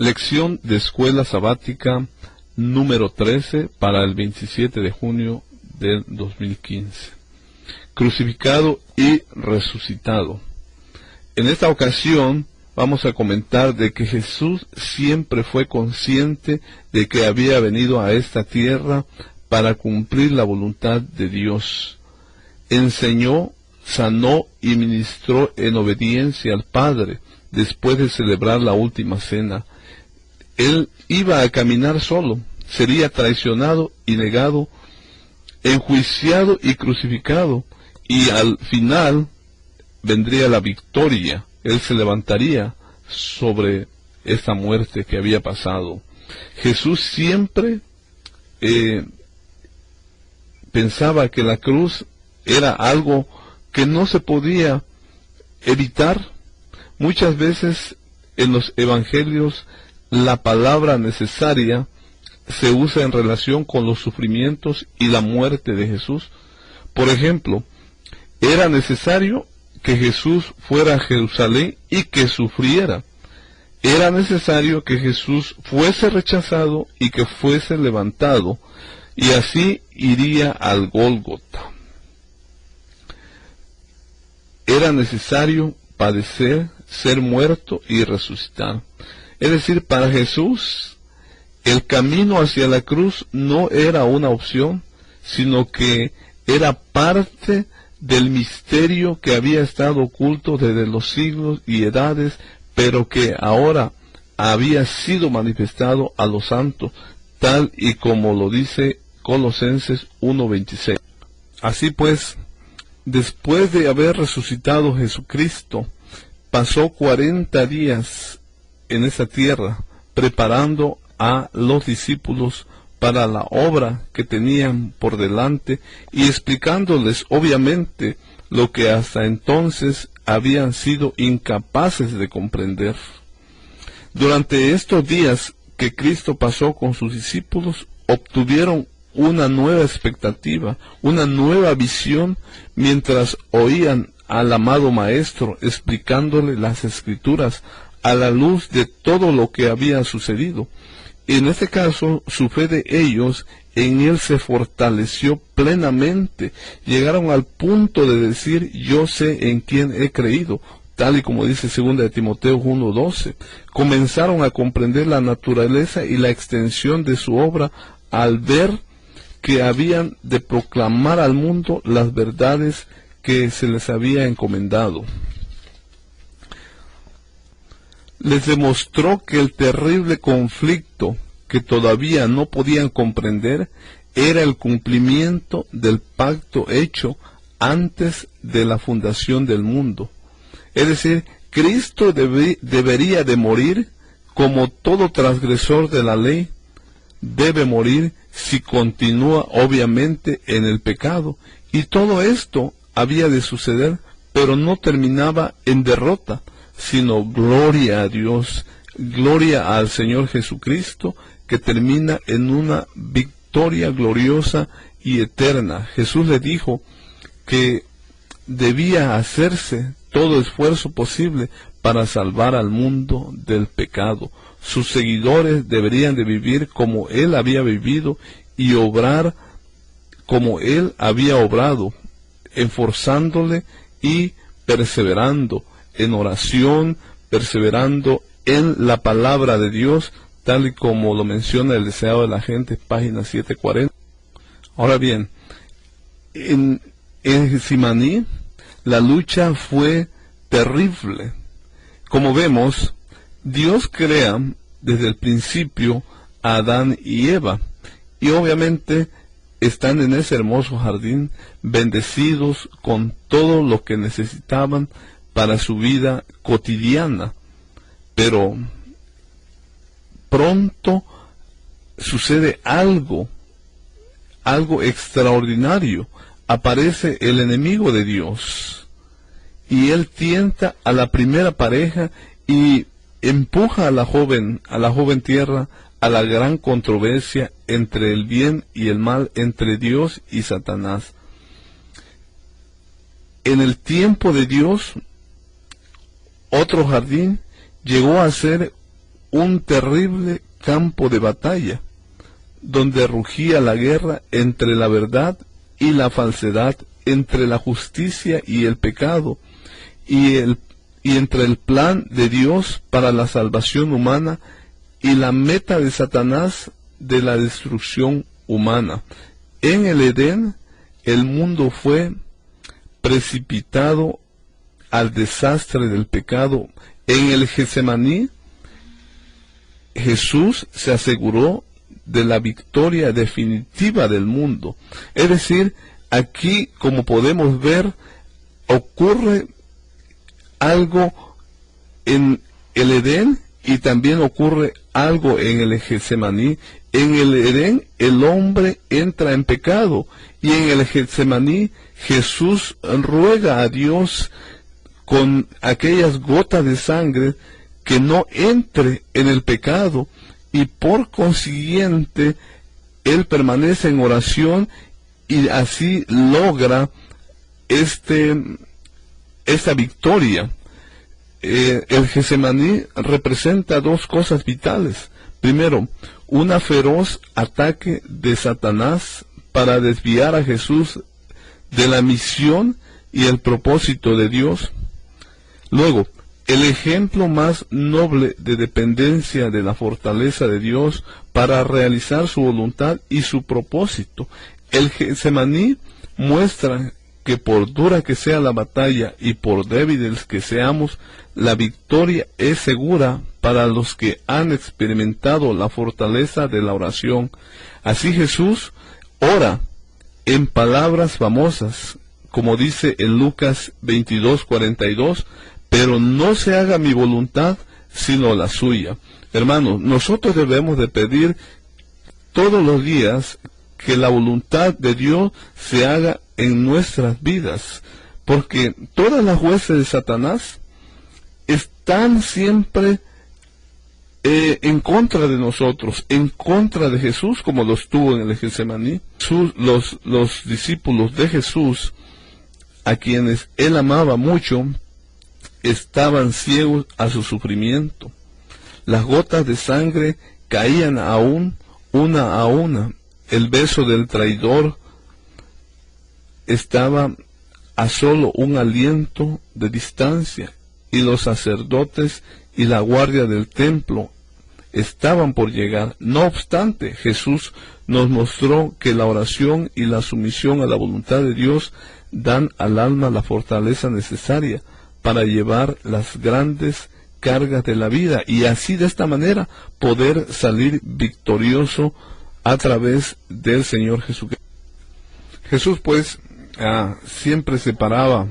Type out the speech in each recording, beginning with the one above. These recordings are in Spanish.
Lección de Escuela Sabática número 13 para el 27 de junio del 2015. Crucificado y resucitado. En esta ocasión vamos a comentar de que Jesús siempre fue consciente de que había venido a esta tierra para cumplir la voluntad de Dios. Enseñó, sanó y ministró en obediencia al Padre después de celebrar la última cena. Él iba a caminar solo, sería traicionado y negado, enjuiciado y crucificado, y al final vendría la victoria. Él se levantaría sobre esta muerte que había pasado. Jesús siempre pensaba que la cruz era algo que no se podía evitar. Muchas veces en los evangelios la palabra necesaria se usa en relación con los sufrimientos y la muerte de Jesús. Por ejemplo, era necesario que Jesús fuera a Jerusalén y que sufriera. Era necesario que Jesús fuese rechazado y que fuese levantado, y así iría al Gólgota. Era necesario padecer, ser muerto y resucitar. Es decir, para Jesús, el camino hacia la cruz no era una opción, sino que era parte del misterio que había estado oculto desde los siglos y edades, pero que ahora había sido manifestado a los santos, tal y como lo dice Colosenses 1:26. Así pues, después de haber resucitado Jesucristo, pasó 40 días en esa tierra, preparando a los discípulos para la obra que tenían por delante y explicándoles obviamente lo que hasta entonces habían sido incapaces de comprender. Durante estos días que Cristo pasó con sus discípulos, obtuvieron una nueva expectativa, una nueva visión, mientras oían al amado Maestro explicándole las Escrituras a la luz de todo lo que había sucedido. En este caso, su fe de ellos en Él se fortaleció plenamente. Llegaron al punto de decir: yo sé en quién he creído, tal y como dice 2 de Timoteo 1:12. Comenzaron a comprender la naturaleza y la extensión de su obra al ver que habían de proclamar al mundo las verdades que se les había encomendado. Les demostró que el terrible conflicto que todavía no podían comprender era el cumplimiento del pacto hecho antes de la fundación del mundo. Es decir, Cristo debería de morir como todo transgresor de la ley debe morir si continúa obviamente en el pecado. Y todo esto había de suceder, pero no terminaba en derrota, sino gloria a Dios, gloria al Señor Jesucristo, que termina en una victoria gloriosa y eterna. Jesús le dijo que debía hacerse todo esfuerzo posible para salvar al mundo del pecado. Sus seguidores deberían de vivir como Él había vivido y obrar como Él había obrado, esforzándole y perseverando en oración, perseverando en la palabra de Dios, tal y como lo menciona el Deseado de la Gente, página 740. Ahora bien, en Getsemaní la lucha fue terrible. Como vemos, Dios crea desde el principio a Adán y Eva, y obviamente están en ese hermoso jardín, bendecidos con todo lo que necesitaban para su vida cotidiana. Pero pronto sucede algo extraordinario. Aparece el enemigo de Dios, y él tienta a la primera pareja y empuja a la joven tierra a la gran controversia entre el bien y el mal, entre Dios y Satanás. En el tiempo de Dios, otro jardín llegó a ser un terrible campo de batalla, donde rugía la guerra entre la verdad y la falsedad, entre la justicia y el pecado, y entre el plan de Dios para la salvación humana y la meta de Satanás de la destrucción humana. En el Edén, el mundo fue precipitado al desastre del pecado. En el Getsemaní, Jesús se aseguró de la victoria definitiva del mundo. Es decir, aquí, como podemos ver, ocurre algo en el Edén y también ocurre algo en el Getsemaní. En el Edén el hombre entra en pecado y en el Getsemaní Jesús ruega a Dios con aquellas gotas de sangre que no entre en el pecado, y por consiguiente él permanece en oración y así logra esta victoria. El Getsemaní representa dos cosas vitales. Primero, una feroz ataque de Satanás para desviar a Jesús de la misión y el propósito de Dios. Luego, el ejemplo más noble de dependencia de la fortaleza de Dios para realizar su voluntad y su propósito. El Getsemaní muestra que por dura que sea la batalla y por débiles que seamos, la victoria es segura para los que han experimentado la fortaleza de la oración. Así Jesús ora en palabras famosas, como dice en Lucas 22:42, pero no se haga mi voluntad, sino la suya. Hermanos, nosotros debemos de pedir todos los días que la voluntad de Dios se haga en nuestras vidas, porque todas las huestes de Satanás están siempre en contra de nosotros, en contra de Jesús, como lo estuvo en el Getsemaní. Los discípulos de Jesús, a quienes él amaba mucho, estaban ciegos a su sufrimiento. Las gotas de sangre caían aún una a una. El beso del traidor estaba a solo un aliento de distancia, y los sacerdotes y la guardia del templo estaban por llegar. No obstante, Jesús nos mostró que la oración y la sumisión a la voluntad de Dios dan al alma la fortaleza necesaria para llevar las grandes cargas de la vida, y así de esta manera poder salir victorioso a través del Señor Jesucristo. Jesús pues siempre se paraba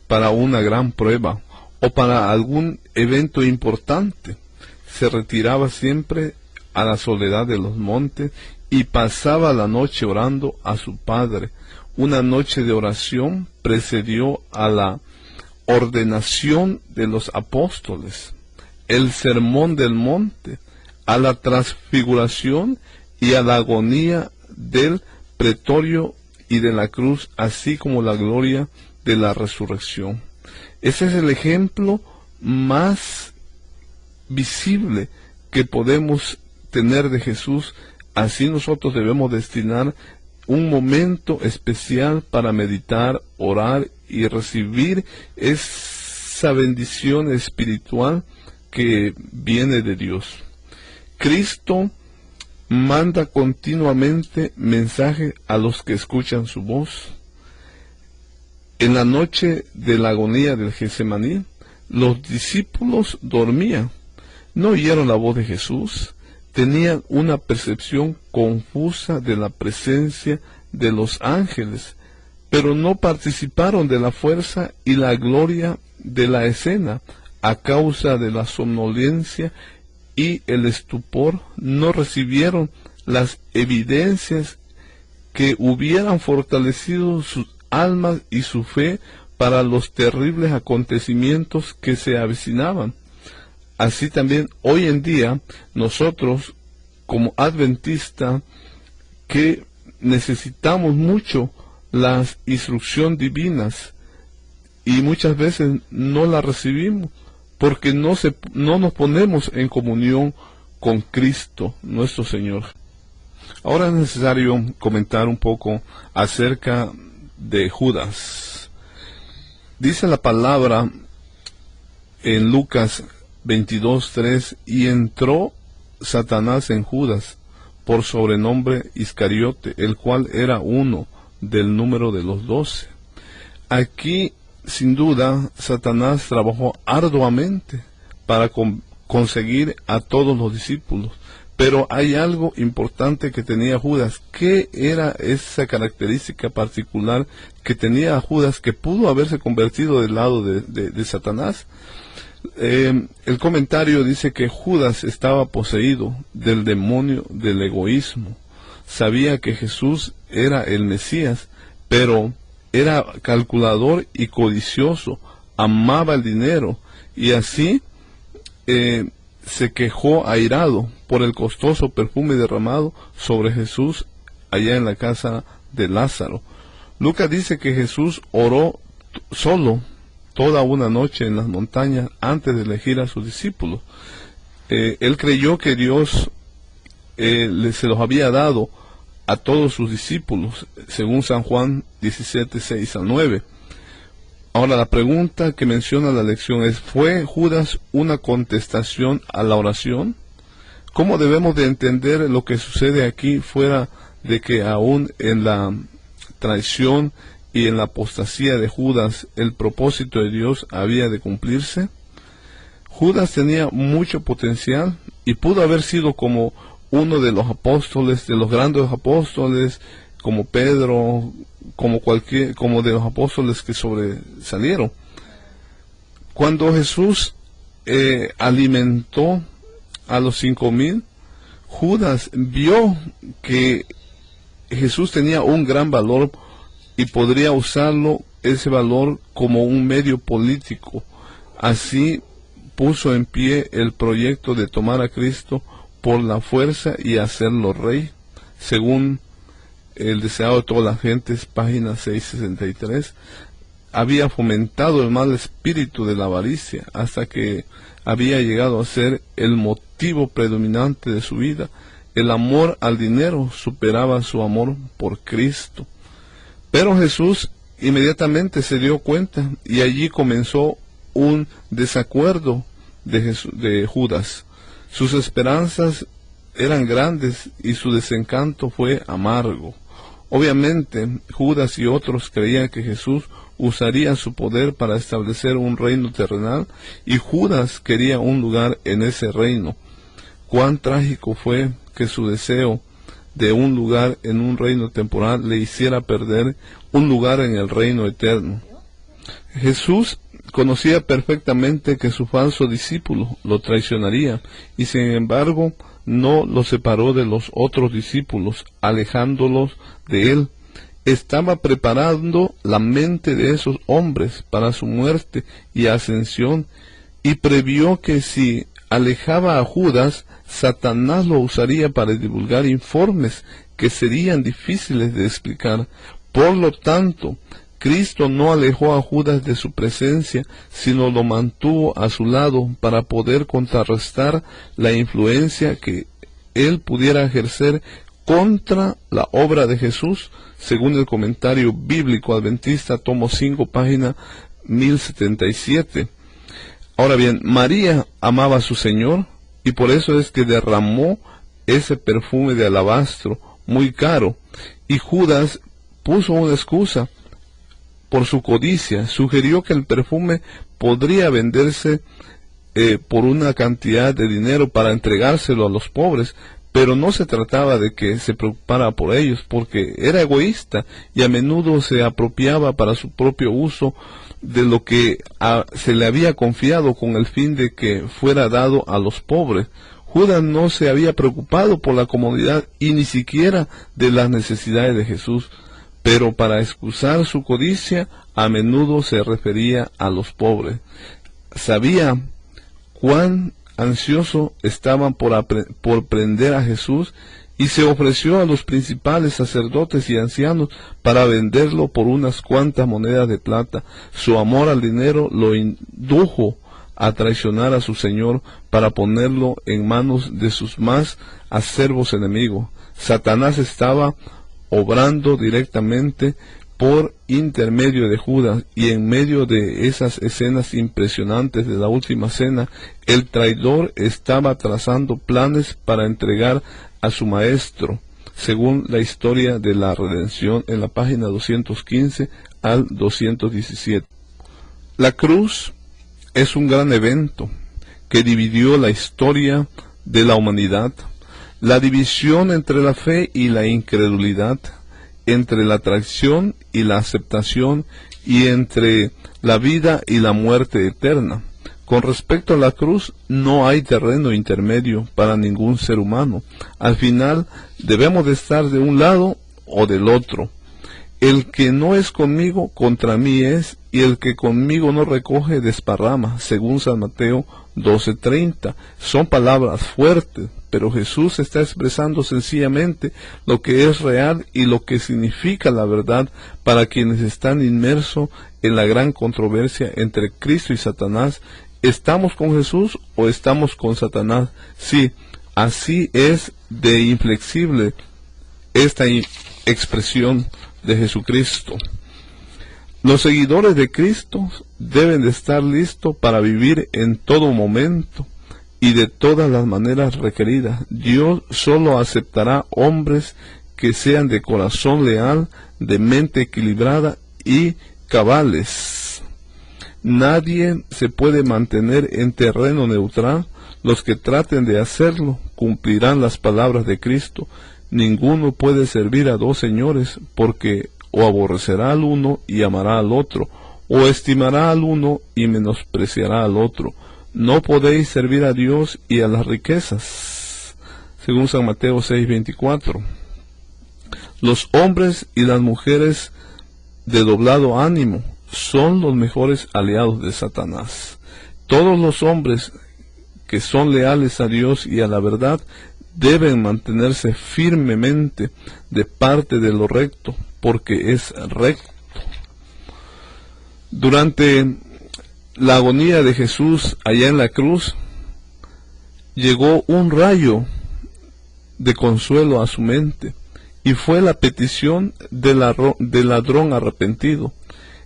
para una gran prueba o para algún evento importante. Se retiraba siempre a la soledad de los montes y pasaba la noche orando a su Padre. Una noche de oración precedió a la ordenación de los apóstoles, el sermón del monte, a la transfiguración y a la agonía del pretorio y de la cruz, así como la gloria de la resurrección. Ese es el ejemplo más visible que podemos tener de Jesús. Así nosotros debemos destinar un momento especial para meditar, orar y recibir esa bendición espiritual que viene de Dios. Cristo manda continuamente mensaje a los que escuchan su voz. En la noche de la agonía del Getsemaní, los discípulos dormían, no oyeron la voz de Jesús, tenían una percepción confusa de la presencia de los ángeles, pero no participaron de la fuerza y la gloria de la escena. A causa de la somnolencia y el estupor, no recibieron las evidencias que hubieran fortalecido sus almas y su fe para los terribles acontecimientos que se avecinaban. Así también hoy en día nosotros como adventistas, que necesitamos mucho las instrucciones divinas y muchas veces no las recibimos porque no nos ponemos en comunión con Cristo, nuestro Señor. Ahora es necesario comentar un poco acerca de Judas. Dice la palabra en Lucas 22:3, y entró Satanás en Judas, por sobrenombre Iscariote, el cual era uno del número de los 12. Aquí, sin duda, Satanás trabajó arduamente para conseguir a todos los discípulos. Pero hay algo importante que tenía Judas. ¿Qué era esa característica particular que tenía Judas que pudo haberse convertido del lado de Satanás? El comentario dice que Judas estaba poseído del demonio del egoísmo. Sabía que Jesús era el Mesías, pero era calculador y codicioso, amaba el dinero, y así se quejó airado por el costoso perfume derramado sobre Jesús allá en la casa de Lázaro. Lucas dice que Jesús oró solo toda una noche en las montañas antes de elegir a sus discípulos. Él creyó que Dios se los había dado a todos sus discípulos, según San Juan 17:6-9. Ahora, la pregunta que menciona la lección es: ¿fue Judas una contestación a la oración? ¿Cómo debemos de entender lo que sucede aquí, fuera de que aún en la traición y en la apostasía de Judas el propósito de Dios había de cumplirse? Judas tenía mucho potencial y pudo haber sido como uno de los apóstoles, de los grandes apóstoles, como Pedro, como de los apóstoles que sobresalieron. Cuando Jesús alimentó a los 5,000, Judas vio que Jesús tenía un gran valor y podría usarlo, ese valor, como un medio político. Así puso en pie el proyecto de tomar a Cristo por la fuerza y hacerlo rey, según el deseado de todas las gentes, página 663. Había fomentado el mal espíritu de la avaricia hasta que había llegado a ser el motivo predominante de su vida. El amor al dinero superaba su amor por Cristo. Pero Jesús inmediatamente se dio cuenta, y allí comenzó un desacuerdo de Judas. Sus esperanzas eran grandes y su desencanto fue amargo. Obviamente, Judas y otros creían que Jesús usaría su poder para establecer un reino terrenal, y Judas quería un lugar en ese reino. Cuán trágico fue que su deseo de un lugar en un reino temporal le hiciera perder un lugar en el reino eterno. Jesús conocía perfectamente que su falso discípulo lo traicionaría, y sin embargo no lo separó de los otros discípulos, alejándolos de él. Estaba preparando la mente de esos hombres para su muerte y ascensión, y previó que si alejaba a Judas, Satanás lo usaría para divulgar informes que serían difíciles de explicar. Por lo tanto, Cristo no alejó a Judas de su presencia, sino lo mantuvo a su lado para poder contrarrestar la influencia que él pudiera ejercer contra la obra de Jesús, según el comentario bíblico adventista, tomo 5, página 1077. Ahora bien, María amaba a su Señor, y por eso es que derramó ese perfume de alabastro muy caro, y Judas puso una excusa por su codicia. Sugirió que el perfume podría venderse por una cantidad de dinero para entregárselo a los pobres, pero no se trataba de que se preocupara por ellos, porque era egoísta y a menudo se apropiaba para su propio uso de lo que se le había confiado, con el fin de que fuera dado a los pobres. Judas no se había preocupado por la comodidad y ni siquiera de las necesidades de Jesús, pero para excusar su codicia a menudo se refería a los pobres. Sabía cuán ansioso estaban por prender a Jesús, y se ofreció a los principales sacerdotes y ancianos para venderlo por unas cuantas monedas de plata. Su amor al dinero lo indujo a traicionar a su Señor para ponerlo en manos de sus más acervos enemigos. Satanás estaba obrando directamente por intermedio de Judas, y en medio de esas escenas impresionantes de la última cena, el traidor estaba trazando planes para entregar a su maestro, según la historia de la redención en la página 215 al 217. La cruz es un gran evento que dividió la historia de la humanidad. La división entre la fe y la incredulidad, entre la traición y la aceptación, y entre la vida y la muerte eterna. Con respecto a la cruz, no hay terreno intermedio para ningún ser humano. Al final, debemos de estar de un lado o del otro. El que no es conmigo, contra mí es, y el que conmigo no recoge, desparrama, según San Mateo 12:30. Son palabras fuertes, pero Jesús está expresando sencillamente lo que es real y lo que significa la verdad para quienes están inmersos en la gran controversia entre Cristo y Satanás. ¿Estamos con Jesús o estamos con Satanás? Sí, así es de inflexible esta expresión de Jesucristo. Los seguidores de Cristo deben de estar listos para vivir en todo momento y de todas las maneras requeridas. Dios solo aceptará hombres que sean de corazón leal, de mente equilibrada y cabales. Nadie se puede mantener en terreno neutral. Los que traten de hacerlo cumplirán las palabras de Cristo. Ninguno puede servir a dos señores, porque o aborrecerá al uno y amará al otro, o estimará al uno y menospreciará al otro. No podéis servir a Dios y a las riquezas, según San Mateo 6:24. Los hombres y las mujeres de doblado ánimo son los mejores aliados de Satanás. Todos los hombres que son leales a Dios y a la verdad deben mantenerse firmemente de parte de lo recto, porque es recto. Durante la agonía de Jesús allá en la cruz, llegó un rayo de consuelo a su mente, y fue la petición del ladrón arrepentido.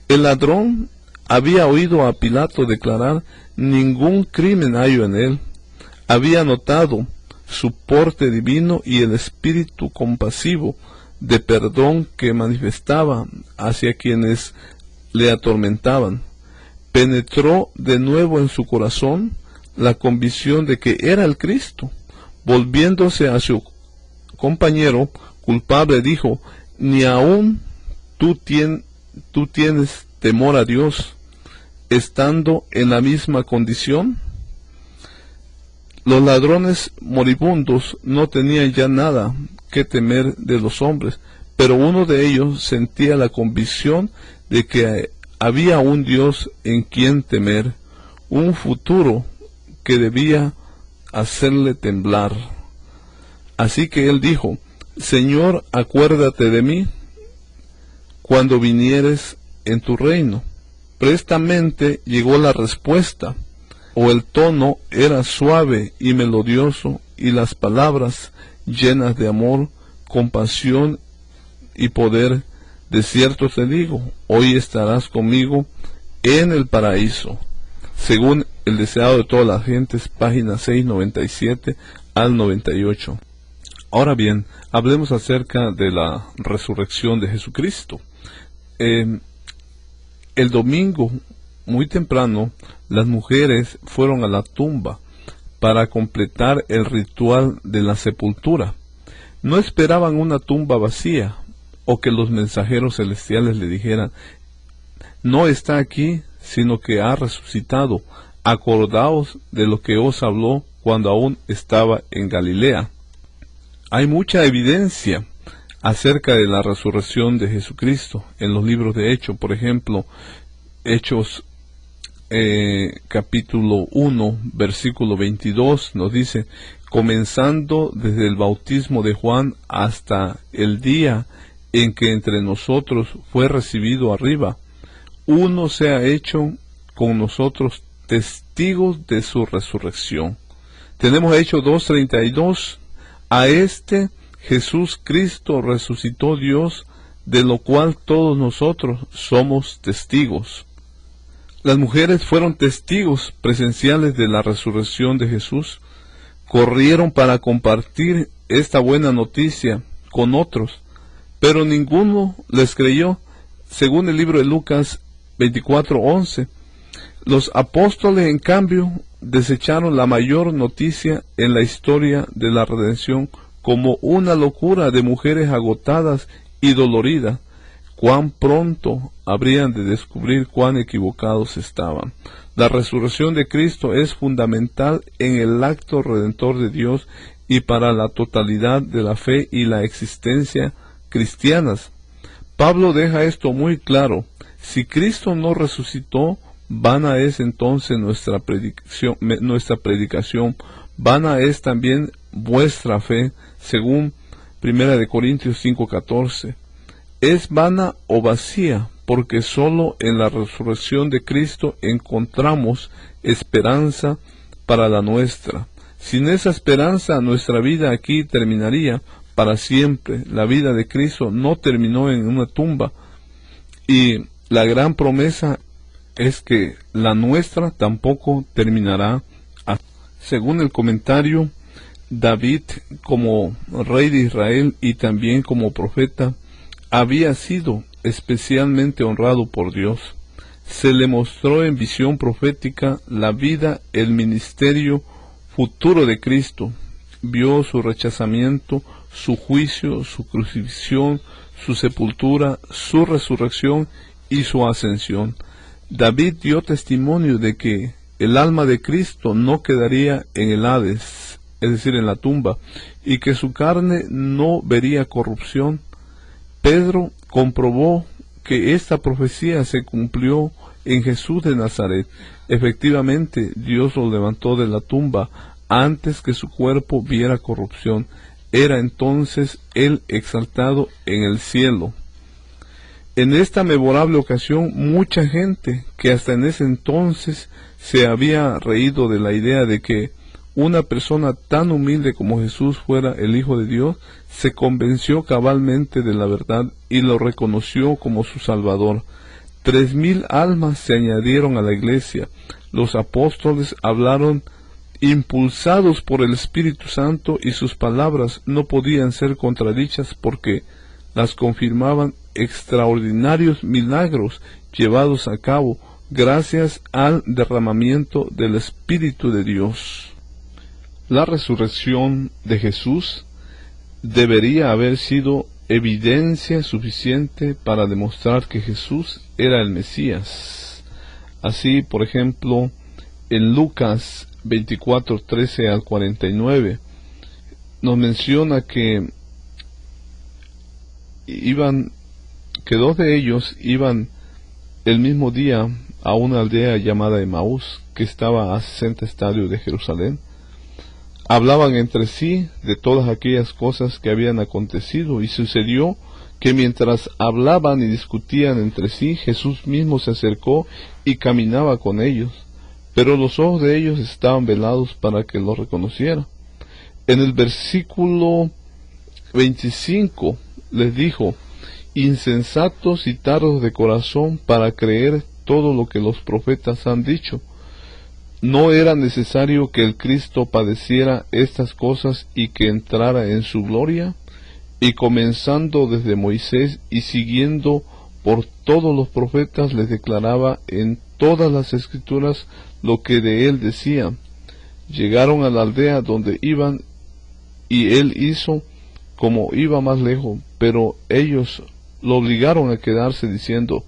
El ladrón había oído a Pilato declarar: ningún crimen hallo en él. Había notado su porte divino y el espíritu compasivo de perdón que manifestaba hacia quienes le atormentaban. Penetró de nuevo en su corazón la convicción de que era el Cristo. Volviéndose a su compañero culpable, dijo: ni aún tú tienes temor a Dios, estando en la misma condición. Los ladrones moribundos no tenían ya nada que temer de los hombres, pero uno de ellos sentía la convicción de que había un Dios en quien temer, un futuro que debía hacerle temblar. Así que él dijo: Señor, acuérdate de mí cuando vinieres en tu reino. Prestamente llegó la respuesta, o el tono era suave y melodioso, y las palabras llenas de amor, compasión y poder. De cierto te digo, hoy estarás conmigo en el paraíso. Según el deseado de todas las gentes, página 697 al 98. Ahora bien, hablemos acerca de la resurrección de Jesucristo. El domingo, muy temprano, las mujeres fueron a la tumba para completar el ritual de la sepultura. No esperaban una tumba vacía, o que los mensajeros celestiales le dijeran: no está aquí, sino que ha resucitado. Acordaos de lo que os habló cuando aún estaba en Galilea. Hay mucha evidencia acerca de la resurrección de Jesucristo en los libros de Hechos. Por ejemplo, Hechos capítulo 1, versículo 22 nos dice: comenzando desde el bautismo de Juan hasta el día en que entre nosotros fue recibido arriba, uno se ha hecho con nosotros testigos de su resurrección. Tenemos Hechos 2:32, a este Jesús Cristo resucitó Dios, de lo cual todos nosotros somos testigos. Las mujeres fueron testigos presenciales de la resurrección de Jesús. Corrieron para compartir esta buena noticia con otros, pero ninguno les creyó. Según el libro de Lucas 24:11, los apóstoles, en cambio, desecharon la mayor noticia en la historia de la redención como una locura de mujeres agotadas y doloridas. Cuán pronto habrían de descubrir cuán equivocados estaban. La resurrección de Cristo es fundamental en el acto redentor de Dios y para la totalidad de la fe y la existencia cristianas. Pablo deja esto muy claro. Si Cristo no resucitó, vana es entonces nuestra predicación, vana es también vuestra fe, según 1 Corintios 5:14. Es vana o vacía, porque sólo en la resurrección de Cristo encontramos esperanza para la nuestra. Sin esa esperanza, nuestra vida aquí terminaría para siempre. La vida de Cristo no terminó en una tumba, y la gran promesa es que la nuestra tampoco terminará. Según el comentario, David, como rey de Israel y también como profeta, había sido especialmente honrado por Dios. Se le mostró en visión profética la vida, el ministerio futuro de Cristo. Vio su rechazamiento, su juicio, su crucifixión, su sepultura, su resurrección y su ascensión. David dio testimonio de que el alma de Cristo no quedaría en el Hades, es decir, en la tumba, y que su carne no vería corrupción. Pedro comprobó que esta profecía se cumplió en Jesús de Nazaret. Efectivamente, Dios lo levantó de la tumba antes que su cuerpo viera corrupción. Era entonces él exaltado en el cielo. En esta memorable ocasión, mucha gente que hasta en ese entonces se había reído de la idea de que una persona tan humilde como Jesús fuera el Hijo de Dios, se convenció cabalmente de la verdad y lo reconoció como su Salvador. 3,000 almas se añadieron a la iglesia. Los apóstoles hablaron impulsados por el Espíritu Santo, y sus palabras no podían ser contradichas porque las confirmaban extraordinarios milagros llevados a cabo gracias al derramamiento del Espíritu de Dios. La resurrección de Jesús debería haber sido evidencia suficiente para demostrar que Jesús era el Mesías. Así, por ejemplo, en Lucas 24:13 al 49, nos menciona que dos de ellos iban el mismo día a una aldea llamada Emaús, que estaba a 60 estadios de Jerusalén. Hablaban entre sí de todas aquellas cosas que habían acontecido, y sucedió que mientras hablaban y discutían entre sí, Jesús mismo se acercó y caminaba con ellos, pero los ojos de ellos estaban velados para que lo reconociera. En el versículo 25 les dijo: insensatos y tardos de corazón para creer todo lo que los profetas han dicho. ¿No era necesario que el Cristo padeciera estas cosas y que entrara en su gloria? Y comenzando desde Moisés y siguiendo por todos los profetas, les declaraba en todas las escrituras lo que de él decía. Llegaron a la aldea donde iban, y él hizo como iba más lejos, pero ellos lo obligaron a quedarse, diciendo: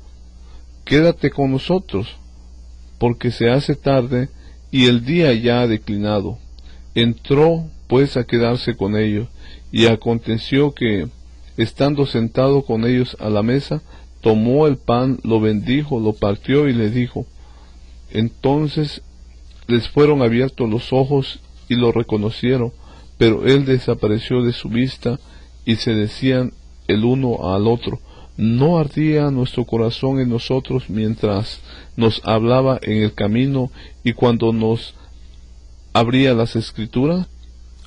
quédate con nosotros, porque se hace tarde y el día ya ha declinado. Entró pues a quedarse con ellos, y aconteció que, estando sentado con ellos a la mesa, tomó el pan, lo bendijo, lo partió y les dijo. Entonces les fueron abiertos los ojos y lo reconocieron, pero él desapareció de su vista, y se decían el uno al otro: ¿No ardía nuestro corazón en nosotros mientras nos hablaba en el camino y cuando nos abría las Escrituras?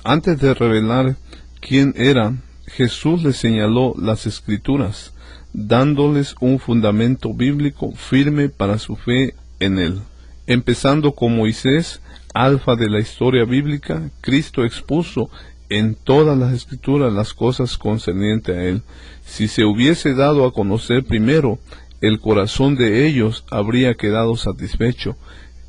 Antes de revelar quién era, Jesús les señaló las Escrituras, dándoles un fundamento bíblico firme para su fe en él. Empezando con Moisés, alfa de la historia bíblica, Cristo expuso en todas las Escrituras las cosas concernientes a él. Si se hubiese dado a conocer primero, el corazón de ellos habría quedado satisfecho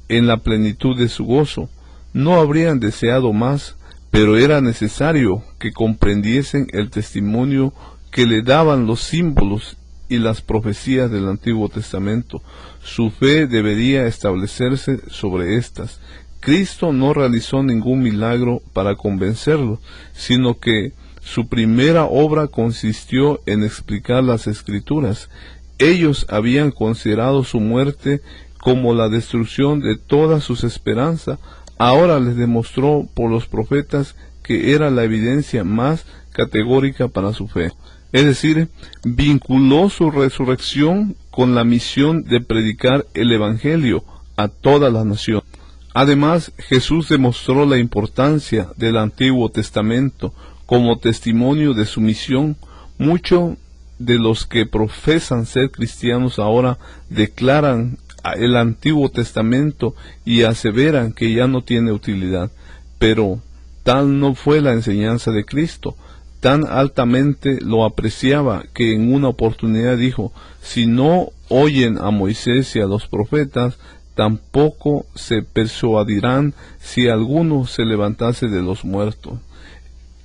en la plenitud de su gozo. No habrían deseado más, pero era necesario que comprendiesen el testimonio que le daban los símbolos y las profecías del Antiguo Testamento. Su fe debería establecerse sobre estas. Cristo no realizó ningún milagro para convencerlos, sino que su primera obra consistió en explicar las Escrituras. Ellos habían considerado su muerte como la destrucción de todas sus esperanzas. Ahora les demostró por los profetas que era la evidencia más categórica para su fe. Es decir, vinculó su resurrección con la misión de predicar el Evangelio a toda la nación. Además, Jesús demostró la importancia del Antiguo Testamento como testimonio de su misión. Muchos de los que profesan ser cristianos ahora declaran el Antiguo Testamento y aseveran que ya no tiene utilidad, pero tal no fue la enseñanza de Cristo. Tan altamente lo apreciaba que en una oportunidad dijo: si no oyen a Moisés y a los profetas, tampoco se persuadirán si alguno se levantase de los muertos.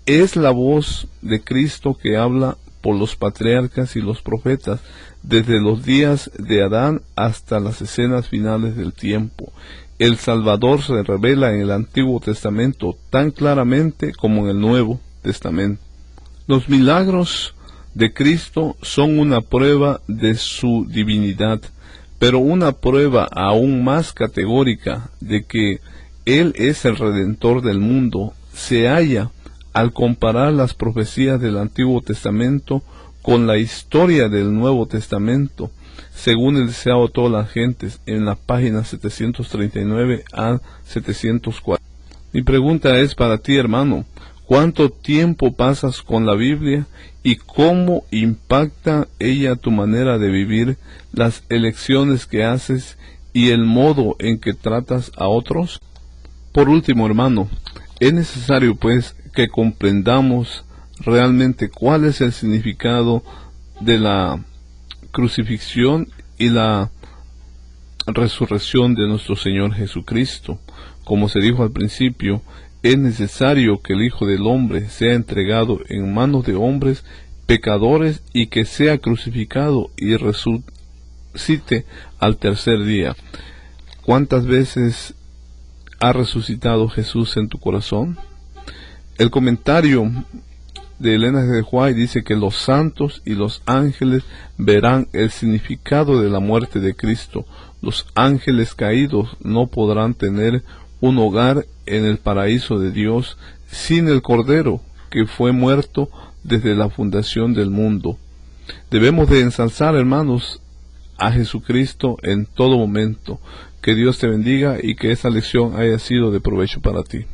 Es la voz de Cristo que habla por los patriarcas y los profetas, desde los días de Adán hasta las escenas finales del tiempo. El Salvador se revela en el Antiguo Testamento tan claramente como en el Nuevo Testamento. Los milagros de Cristo son una prueba de su divinidad, pero una prueba aún más categórica de que Él es el Redentor del mundo se halla al comparar las profecías del Antiguo Testamento con la historia del Nuevo Testamento, según el deseado de todas las gentes, en las páginas 739 a 704. Mi pregunta es para ti, hermano: ¿cuánto tiempo pasas con la Biblia y cómo impacta ella tu manera de vivir, las elecciones que haces y el modo en que tratas a otros? Por último, hermano, es necesario pues que comprendamos realmente cuál es el significado de la crucifixión y la resurrección de nuestro Señor Jesucristo. Como se dijo al principio, es necesario que el Hijo del Hombre sea entregado en manos de hombres pecadores y que sea crucificado y resucite al tercer día. ¿Cuántas veces ha resucitado Jesús en tu corazón? El comentario de Elena de White dice que los santos y los ángeles verán el significado de la muerte de Cristo. Los ángeles caídos no podrán tener un hogar en el paraíso de Dios sin el Cordero, que fue muerto desde la fundación del mundo. Debemos de ensalzar, hermanos, a Jesucristo en todo momento. Que Dios te bendiga y que esta lección haya sido de provecho para ti.